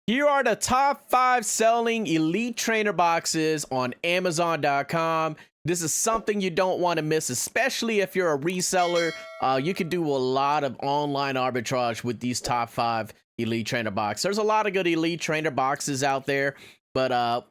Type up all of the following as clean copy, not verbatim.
Here are the top 5 selling elite trainer boxes on Amazon.com. This is something you don't want to miss, especially if you're a reseller. You can do a lot of online arbitrage with these top 5 elite trainer boxes. There's a lot of good elite trainer boxes out there, but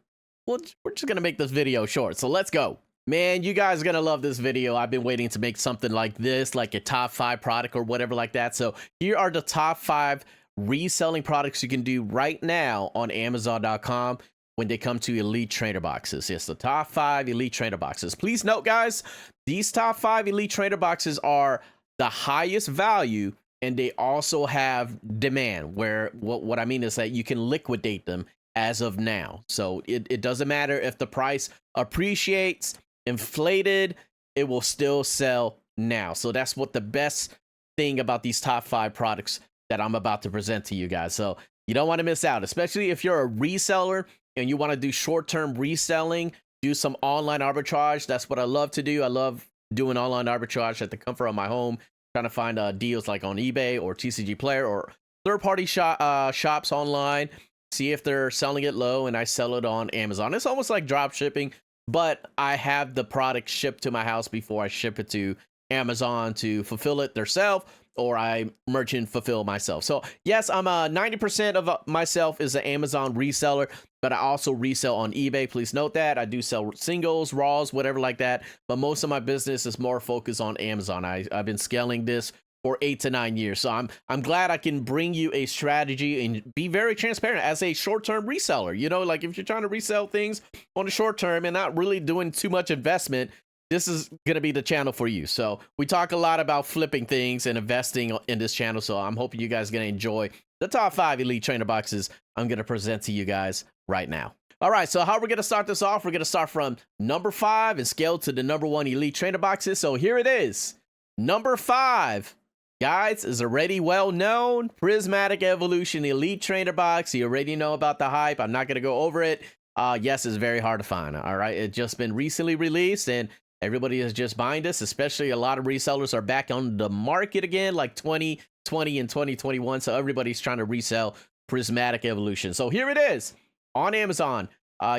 we're just going to make this video short. So let's go. Man, you guys are going to love this video. I've been waiting to make something like this, like a top 5 product or whatever like that. So here are the top 5 reselling products you can do right now on Amazon.com when they come to elite trainer boxes. It's the top 5 elite trainer boxes. Please note, guys, these top 5 elite trainer boxes are the highest value, and they also have demand, where what I mean is that you can liquidate them as of now. So it doesn't matter if the price appreciates, inflated, it will still sell now. So that's what the best thing about these top 5 products that I'm about to present to you guys. So you don't want to miss out, especially if you're a reseller and you want to do short-term reselling, do some online arbitrage. That's what I love to do. I love doing online arbitrage at the comfort of my home, trying to find deals like on eBay or TCG Player or third-party shops online, see if they're selling it low, and I sell it on Amazon. It's almost like drop shipping, but I have the product shipped to my house before I ship it to Amazon to fulfill it themselves, or I merchant fulfill myself. So yes, I'm 90% of myself is an Amazon reseller, but I also resell on eBay. Please note that I do sell singles, raws, whatever like that, but most of my business is more focused on Amazon. I've been scaling this for 8 to 9 years, so I'm glad I can bring you a strategy and be very transparent as a short-term reseller. You know, like if you're trying to resell things on the short term and not really doing too much investment, this is going to be the channel for you. So we talk a lot about flipping things and investing in this channel. So I'm hoping you guys are going to enjoy the top 5 elite trainer boxes I'm going to present to you guys right now. All right, so how we're going to start this off, we're going to start from number 5 and scale to the number 1 elite trainer boxes. So here it is. Number 5, guys, is already well known. Prismatic Evolution Elite Trainer Box. You already know about the hype. I'm not going to go over it. Yes, it's very hard to find. All right, it's just been recently released, and everybody is just buying this, especially a lot of resellers are back on the market again, like 2020 and 2021. So everybody's trying to resell Prismatic Evolution. So here it is on Amazon.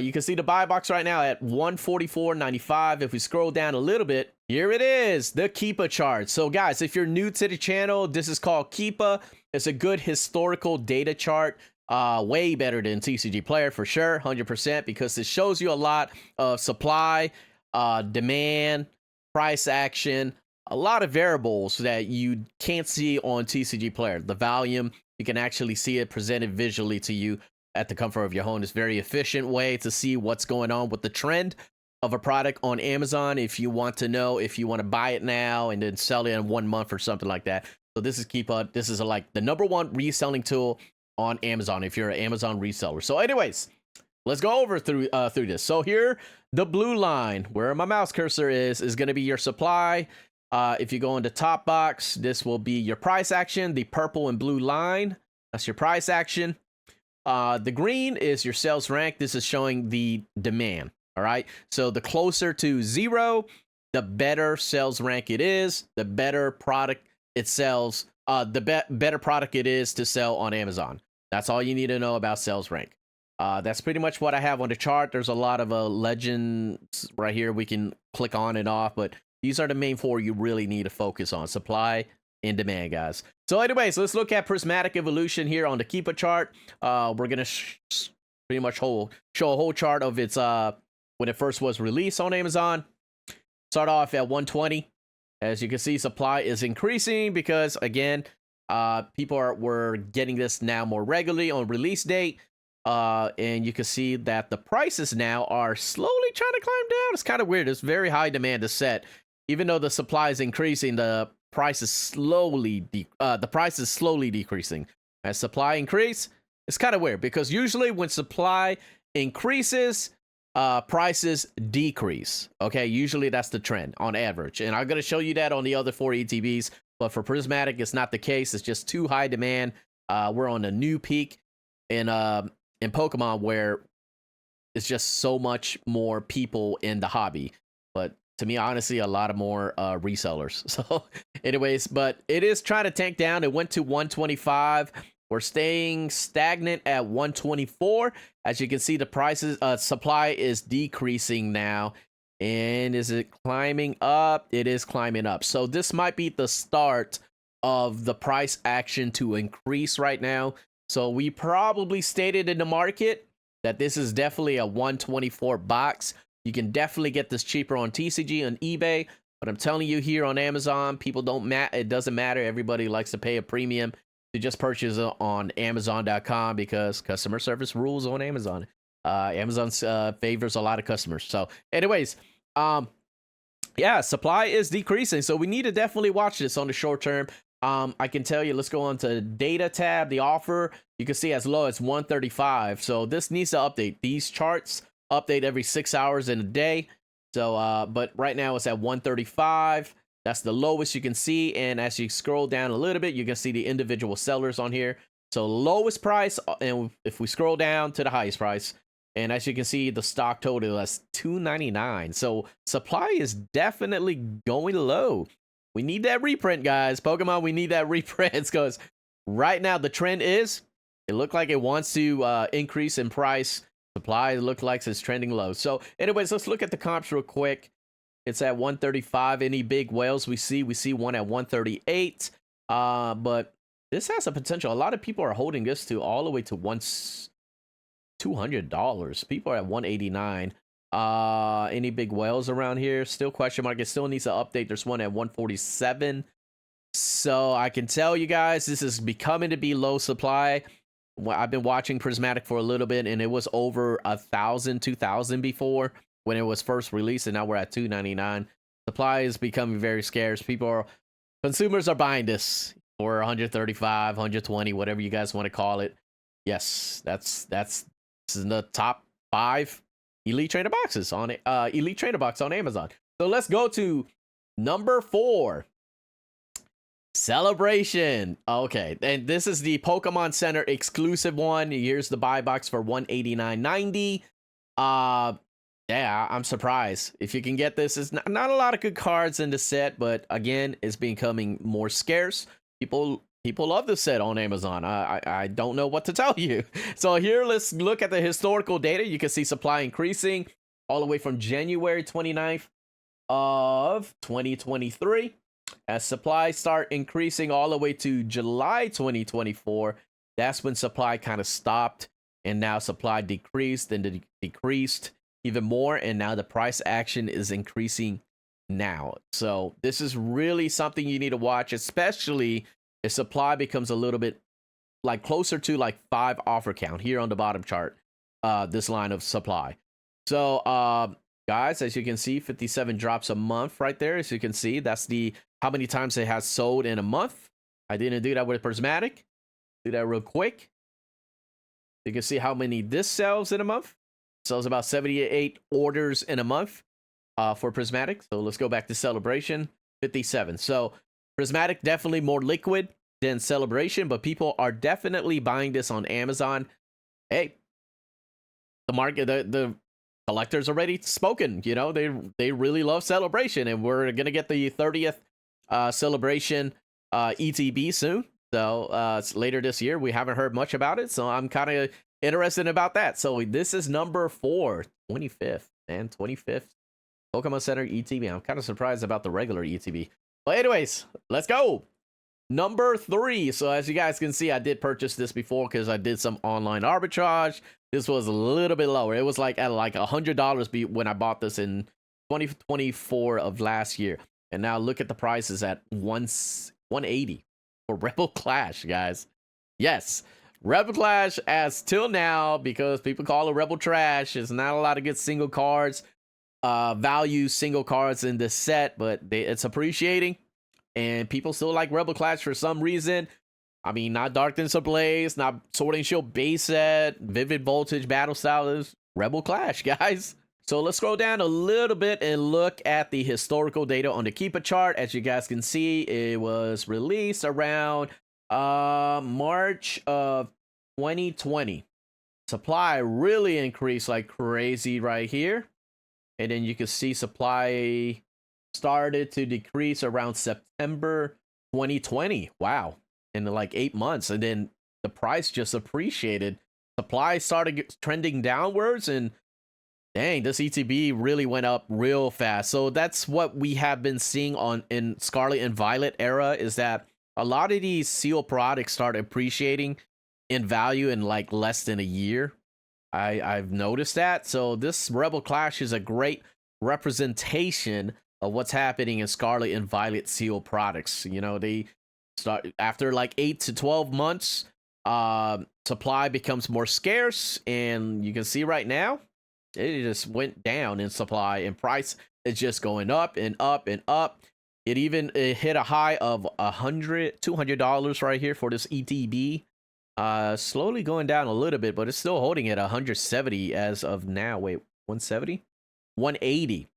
You can see the buy box right now at $144.95. If we scroll down a little bit, here it is, the Keepa chart. So guys, if you're new to the channel, this is called Keepa. It's a good historical data chart. Way better than TCG Player for sure, 100%, because it shows you a lot of supply, demand, price action, a lot of variables that you can't see on TCG Player. The volume, you can actually see it presented visually to you at the comfort of your home. It's a very efficient way to see what's going on with the trend of a product on Amazon if you want to know if you want to buy it now and then sell it in 1 month or something like that. So this is Keepa. This is like the number 1 reselling tool on Amazon if you're an Amazon reseller. So anyways, let's go over through this. So here, the blue line, where my mouse cursor is going to be your supply. If you go into top box, this will be your price action. The purple and blue line, that's your price action. The green is your sales rank. This is showing the demand. All right. So the closer to 0, the better sales rank it is, the better product it sells, better product it is to sell on Amazon. That's all you need to know about sales rank. That's pretty much what I have on the chart. There's a lot of legends right here we can click on and off, but these are the main 4 you really need to focus on: supply and demand, guys. So anyways, let's look at Prismatic Evolution here on the Keepa chart. We're gonna pretty much show a whole chart of its when it first was released on Amazon. Start off at 120. As you can see, supply is increasing because, again, people were getting this now more regularly on release date. And you can see that the prices now are slowly trying to climb down. It's kind of weird. It's very high demand to set. Even though the supply is increasing, the price is slowly decreasing. As supply increase, it's kind of weird because usually when supply increases, prices decrease. Okay, usually that's the trend on average, and I'm going to show you that on the other 4 ETBs. But for Prismatic, it's not the case. It's just too high demand. We're on a new peak in Pokemon where it's just so much more people in the hobby. But to me, honestly, a lot of more resellers. So anyways, but it is trying to tank down. It went to 125 We're staying stagnant at 124. As you can see, the prices supply is decreasing now. And is it climbing up? It is climbing up. So this might be the start of the price action to increase right now. So we probably stated in the market that this is definitely a 124 box. You can definitely get this cheaper on TCG and eBay, but I'm telling you here on Amazon, people it doesn't matter. Everybody likes to pay a premium to just purchase it on Amazon.com because customer service rules on Amazon. Amazon favors a lot of customers. So anyways, yeah, supply is decreasing. So we need to definitely watch this on the short term. I can tell you, let's go on to data tab, the offer. You can see as low as 135. So this needs to update. These charts update every 6 hours in a day. So, but right now it's at 135. That's the lowest you can see. And as you scroll down a little bit, you can see the individual sellers on here. So lowest price, and if we scroll down to the highest price, and as you can see, the stock total is $299. So supply is definitely going low. We need that reprint, guys. Pokemon, we need that reprint because right now the trend is, it looked like it wants to increase in price. Supply look like it's trending low. So anyways, let's look at the comps real quick. It's at 135. Any big whales we see one at 138. But this has a potential. A lot of people are holding this to all the way to $200. People are at 189. Any big whales around here? Still question mark. It still needs to update. There's one at 147. So I can tell you guys, this is becoming to be low supply. I've been watching Prismatic for a little bit, and it was over 1,000, 2,000 before when it was first released, and now we're at 299. Supply is becoming very scarce. Consumers are buying this for 135, 120, whatever you guys want to call it. Yes, this is the top 5 Elite Trainer boxes on Elite Trainer box on Amazon. So let's go to number 4. Celebration. Okay, and this is the Pokemon Center exclusive one. Here's the buy box for $189.90. Yeah, I'm surprised. If you can get this, it's not a lot of good cards in the set, but again, it's becoming more scarce. People love this set on Amazon. I don't know what to tell you. So here, let's look at the historical data. You can see supply increasing all the way from January 29th of 2023. As supply start increasing all the way to July 2024, that's when supply kind of stopped, and now supply decreased and decreased even more, and now the price action is increasing now. So this is really something you need to watch, especially if supply becomes a little bit like closer to like 5 offer count here on the bottom chart, this line of supply. So guys, as you can see, 57 drops a month right there. As you can see, that's how many times it has sold in a month. I didn't do that with Prismatic. Do that real quick. You can see how many this sells in a month. Sells about 78 orders in a month for Prismatic. So let's go back to Celebration. 57. So Prismatic definitely more liquid than Celebration, but people are definitely buying this on Amazon. Hey, the market, the collectors already spoken. You know, they really love Celebration, and we're gonna get the 30th Celebration ETB soon. So it's later this year. We haven't heard much about it, so I'm kind of interested about that. So this is number 4, 25th, and 25th Pokemon Center ETB. I'm kind of surprised about the regular ETB. But anyways, let's go. Number 3. So as you guys can see, I did purchase this before because I did some online arbitrage. This was a little bit lower. It was like at like $100 when I bought this in 2024 of last year. And now look at the prices at 180 for Rebel Clash, guys. Yes, Rebel Clash as till now, because people call it Rebel Trash. There's not a lot of good single cards, value single cards in this set, but it's appreciating. And people still like Rebel Clash for some reason. I mean, not Darkness Ablaze, not Sword and Shield base set, Vivid Voltage Battle Style, is Rebel Clash, guys. So let's scroll down a little bit and look at the historical data on the Keepa chart. As you guys can see, it was released around March of 2020. Supply really increased like crazy right here. And then you can see supply started to decrease around September 2020. Wow. In like 8 months. And then the price just appreciated. Supply started trending downwards, and dang, this ETB really went up real fast. So that's what we have been seeing on in Scarlet and Violet era, is that a lot of these seal products start appreciating in value in like less than a year. I've noticed that. So this Rebel Clash is a great representation of what's happening in Scarlet and Violet seal products. You know, they start after like 8 to 12 months, supply becomes more scarce, and you can see right now it just went down in supply, and price is just going up and up and up. It hit a high of $200 right here for this ETB. Slowly going down a little bit, but it's still holding at 170 as of now. Wait, 170? 180.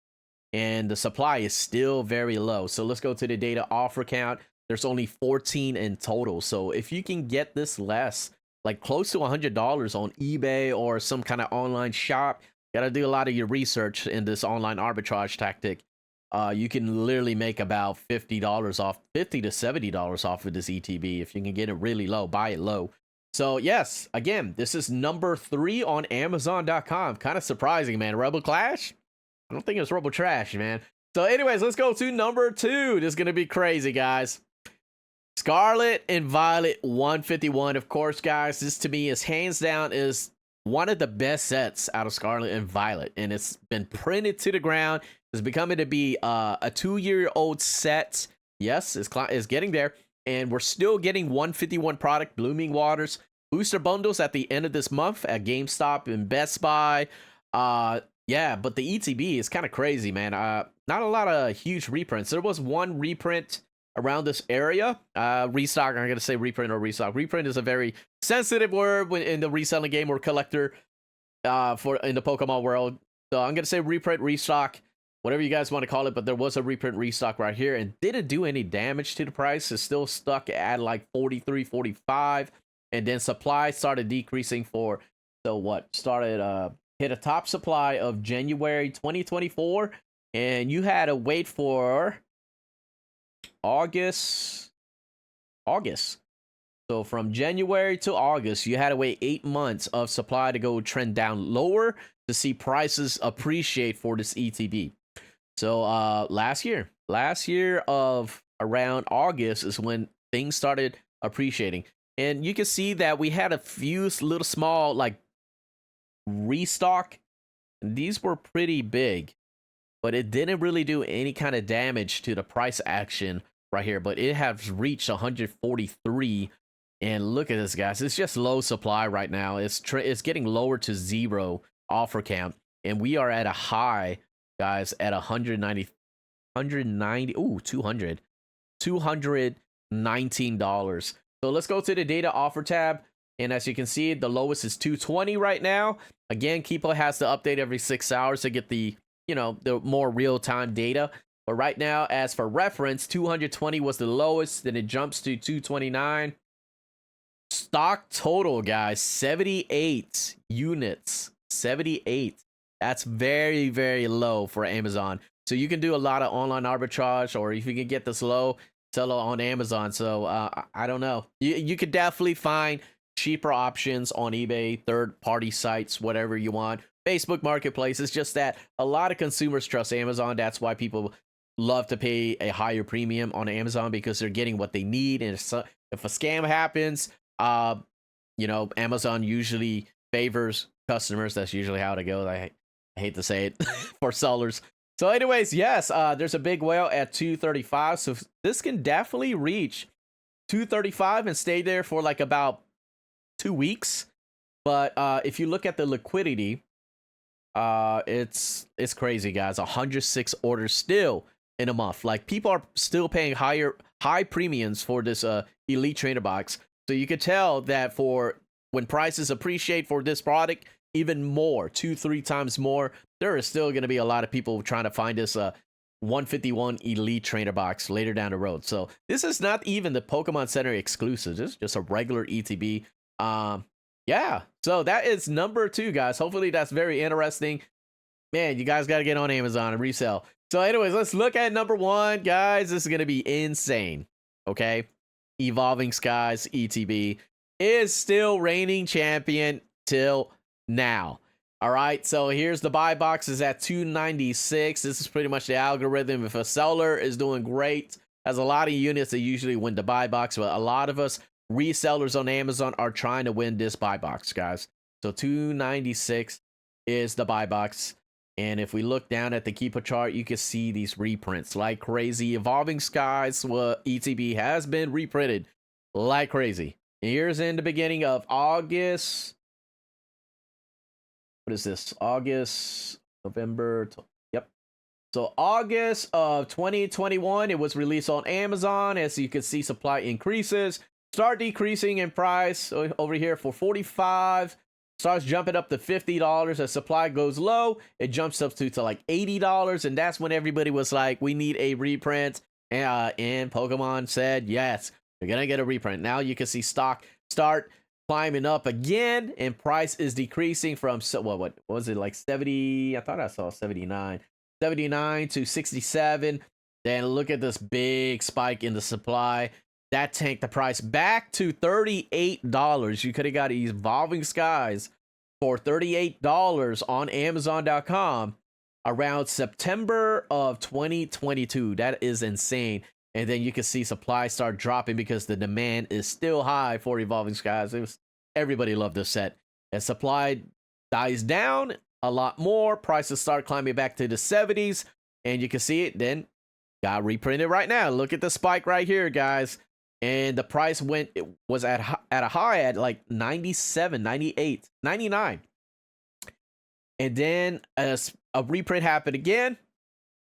And the supply is still very low. So let's go to the data offer count. There's only 14 in total. So if you can get this less, like close to $100 on eBay or some kind of online shop, gotta do a lot of your research in this online arbitrage tactic. You can literally make about $50 off, $50 to $70 off of this ETB. If you can get it really low, buy it low. So yes, again, this is number 3 on Amazon.com. Kind of surprising, man. Rebel Clash? I don't think it's Rebel Trash, man. So anyways, let's go to number 2. This is going to be crazy, guys. Scarlet and Violet 151. Of course, guys, this to me is hands down is one of the best sets out of Scarlet and Violet. And it's been printed to the ground. It's becoming to be a 2-year-old set. Yes, it's getting there. And we're still getting 151 product Blooming Waters booster bundles at the end of this month at GameStop and Best Buy. Yeah, but the ETB is kind of crazy, man. Not a lot of huge reprints. There was one reprint around this area. Restock, I'm going to say reprint or restock. Reprint is a very sensitive word in the reselling game or collector in the Pokemon world. So I'm going to say reprint, restock, whatever you guys want to call it, but there was a reprint restock right here and didn't do any damage to the price. It's still stuck at like 43, 45, and then supply started decreasing for, so what, hit a top supply of January 2024, and you had to wait for August. So from January to August, you had to wait 8 months of supply to go trend down lower to see prices appreciate for this ETB. So last year of around August is when things started appreciating. And you can see that we had a few little small like restock. And these were pretty big, but it didn't really do any kind of damage to the price action right here. But it has reached 143. And look at this, guys. It's just low supply right now. It's getting lower to 0 offer count. And we are at a high, guys, at 200 $219. So let's go to the data offer tab, and as you can see, the lowest is 220 right now. Again, Keepo has to update every 6 hours to get the the more real-time data, but right now, as for reference, 220 was the lowest, then it jumps to 229. Stock total, guys, 78 units. 78. That's very, very low for Amazon. So you can do a lot of online arbitrage, or if you can get this low, sell it on Amazon. So I don't know. You could definitely find cheaper options on eBay, third-party sites, whatever you want. Facebook Marketplace. It's just that a lot of consumers trust Amazon. That's why people love to pay a higher premium on Amazon, because they're getting what they need. And if a scam happens, Amazon usually favors customers. That's usually how it goes. I hate to say it for sellers. So anyways, yes, there's a big whale at 235. So this can definitely reach 235 and stay there for like about 2 weeks. But if you look at the liquidity, it's crazy, guys. 106 orders still in a month. Like, people are still paying high premiums for this Elite Trainer box. So you could tell that for when prices appreciate for this product, even more, 2-3 times more, there is still going to be a lot of people trying to find this 151 Elite Trainer box later down the road. So this is not even the Pokemon Center exclusive. This is just a regular ETB. Yeah, so that is number 2, guys. Hopefully that's very interesting. Man, you guys got to get on Amazon and resell. So anyways, let's look at number 1, guys. This is going to be insane. Okay, Evolving Skies ETB. is still reigning champion till now. All right, so here's the buy boxes at 296. This is pretty much the algorithm. If a seller is doing great, has a lot of units, they usually win the buy box. But a lot of us resellers on Amazon are trying to win this buy box, guys. So 296 is the buy box. And if we look down at the Keeper chart, you can see these reprints like crazy. Evolving Skies ETB has been reprinted like crazy. And here's in the beginning of August. What is this? August, November. Yep. So August of 2021, it was released on Amazon. As you can see, supply increases, start decreasing in price over here for 45. Starts jumping up to $50 as supply goes low. It jumps up to like $80, and that's when everybody was like, "We need a reprint." And Pokemon said, "Yes, you're gonna get a reprint." Now you can see stock start climbing up again, and price is decreasing from what was it, like 70? I thought I saw 79 to 67. Then look at this big spike in the supply that tanked the price back to $38. You could have got Evolving Skies for $38 on Amazon.com around September of 2022. That is insane. And then you can see supply start dropping because the demand is still high for Evolving Skies. Everybody loved this set. As supply dies down a lot more, prices start climbing back to the 70s. And you can see it then got reprinted right now. Look at the spike right here, guys. And the price was at a high at like 97, 98, 99. And then as a reprint happened again,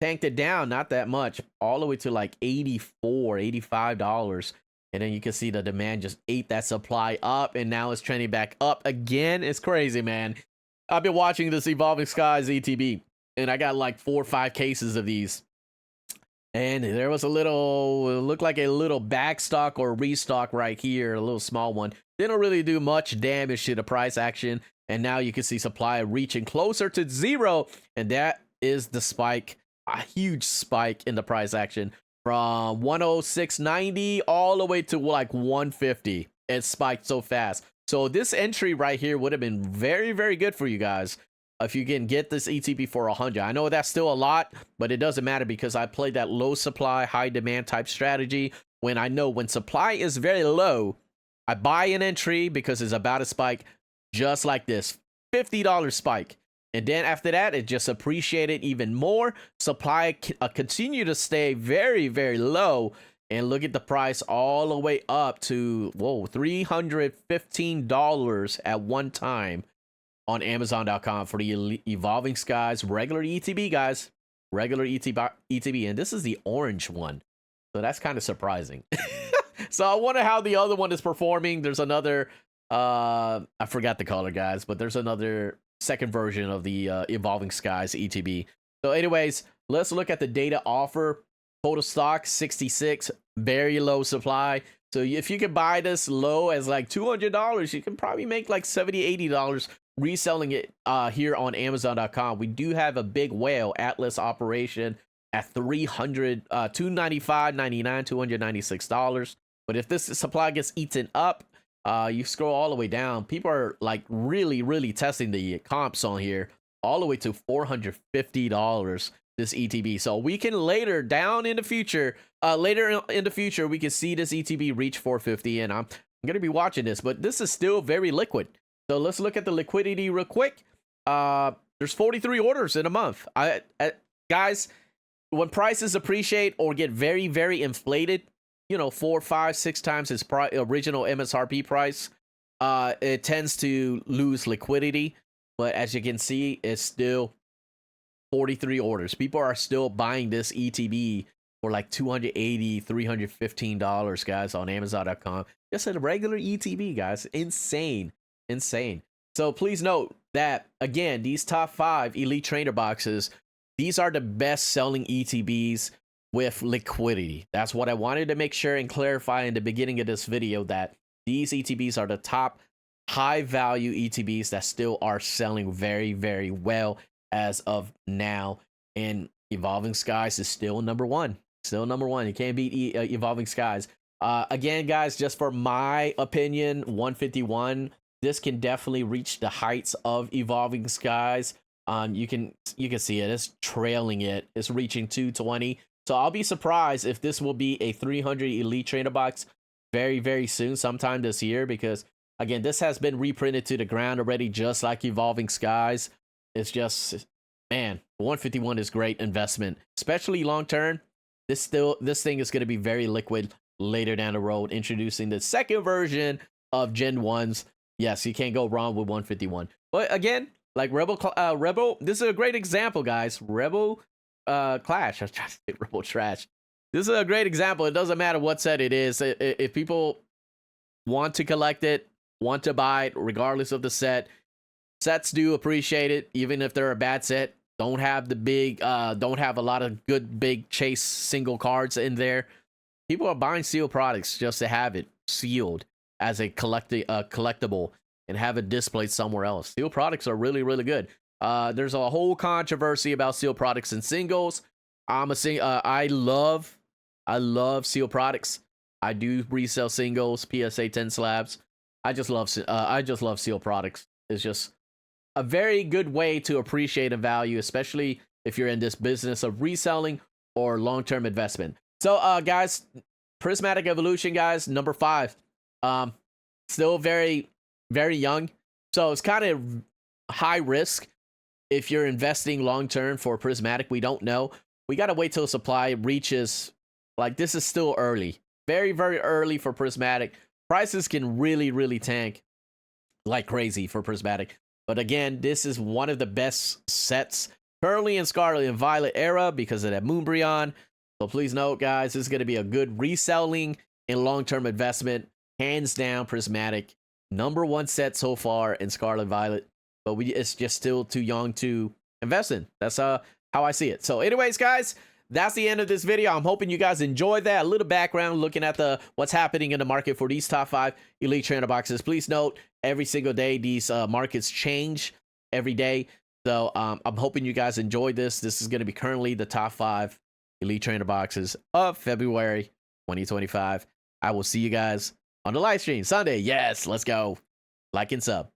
tanked it down, not that much, all the way to like $84, $85. And then you can see the demand just ate that supply up, and now it's trending back up again. It's crazy, man. I've been watching this Evolving Skies ETB, and I got like 4 or 5 cases of these. And there was it looked like a little backstock or restock right here, a little small one. Didn't really do much damage to the price action. And now you can see supply reaching closer to 0, and that is the spike. A huge spike in the price action from 106.90 all the way to like 150. It spiked so fast. So this entry right here would have been very, very good for you guys if you can get this ETB for 100. I know that's still a lot, but it doesn't matter because I played that low supply, high demand type strategy. When I know when supply is very low, I buy an entry because it's about to spike just like this $50 spike. And then after that, it just appreciated even more. Supply continue to stay very, very low. And look at the price all the way up to, whoa, $315 at one time on Amazon.com for the Evolving Skies regular ETB, guys. Regular ETB. And this is the orange one. So that's kind of surprising. So I wonder how the other one is performing. There's another, I forgot the color, guys, but there's another second version of the Evolving Skies ETB. So anyways, let's look at the data offer. Total stock 66, very low supply. So if you can buy this low as like $200, you can probably make like $70, $80 reselling it here on Amazon.com. We do have a big whale Atlas operation at $295.99, $296. But if this supply gets eaten up, you scroll all the way down, people are like really testing the comps on here all the way to $450 this ETB. So we can later in the future we can see this ETB reach 450, and I'm gonna be watching this, but this is still very liquid. So let's look at the liquidity real quick. There's 43 orders in a month. Guys, when prices appreciate or get very inflated, 4, 5, 6 times its original MSRP price, it tends to lose liquidity. But as you can see, it's still 43 orders. People are still buying this ETB for like $280, $315, guys, on Amazon.com. Just a regular ETB, guys. Insane. So please note that, again, these top 5 Elite Trainer boxes, these are the best selling ETBs with liquidity. That's what I wanted to make sure and clarify in the beginning of this video, that these ETBs are the top high value ETBs that still are selling very well as of now. And Evolving Skies is still number one. You can't beat Evolving Skies. Again, guys, just for my opinion, 151, this can definitely reach the heights of Evolving Skies. You can see it. It's trailing it. It's reaching 220. So I'll be surprised if this will be a 300 Elite Trainer box very soon, sometime this year, because again, this has been reprinted to the ground already, just like Evolving Skies. It's just, man, 151 is great investment, especially long term. This thing is going to be very liquid later down the road, introducing the second version of Gen 1s. Yes, you can't go wrong with 151. But again, like Rebel, this is a great example, guys. Rebel Clash. I was trying to say Rebel Trash. This is a great example. It doesn't matter what set it is. If people want to collect it, want to buy it, regardless of the set, sets do appreciate it, even if they're a bad set. Don't have the big, don't have a lot of good big chase single cards in there. People are buying sealed products just to have it sealed as a collectible and have it displayed somewhere else. Sealed products are really good. There's a whole controversy about sealed products and singles. I love sealed products. I do resell singles, PSA 10 slabs. I just love sealed products. It's just a very good way to appreciate a value, especially if you're in this business of reselling or long-term investment. So, guys, Prismatic Evolution, guys, number 5. Still very young, so it's kind of high risk if you're investing long-term for Prismatic. We don't know. We gotta wait till supply reaches. Like, this is still early, very early for Prismatic. Prices can really tank like crazy for Prismatic. But again, this is one of the best sets currently in Scarlet and Violet era because of that Moonbryon. So please note, guys, this is going to be a good reselling and long-term investment. Hands down, Prismatic. #1 set so far in Scarlet Violet. But it's just still too young to invest in. That's how I see it. So anyways, guys, that's the end of this video. I'm hoping you guys enjoyed that. A little background looking at what's happening in the market for these top 5 Elite Trainer boxes. Please note, every single day, these markets change every day. So I'm hoping you guys enjoyed this. This is going to be currently the top 5 Elite Trainer boxes of February 2025. I will see you guys on the live stream Sunday. Yes, let's go. Like and sub.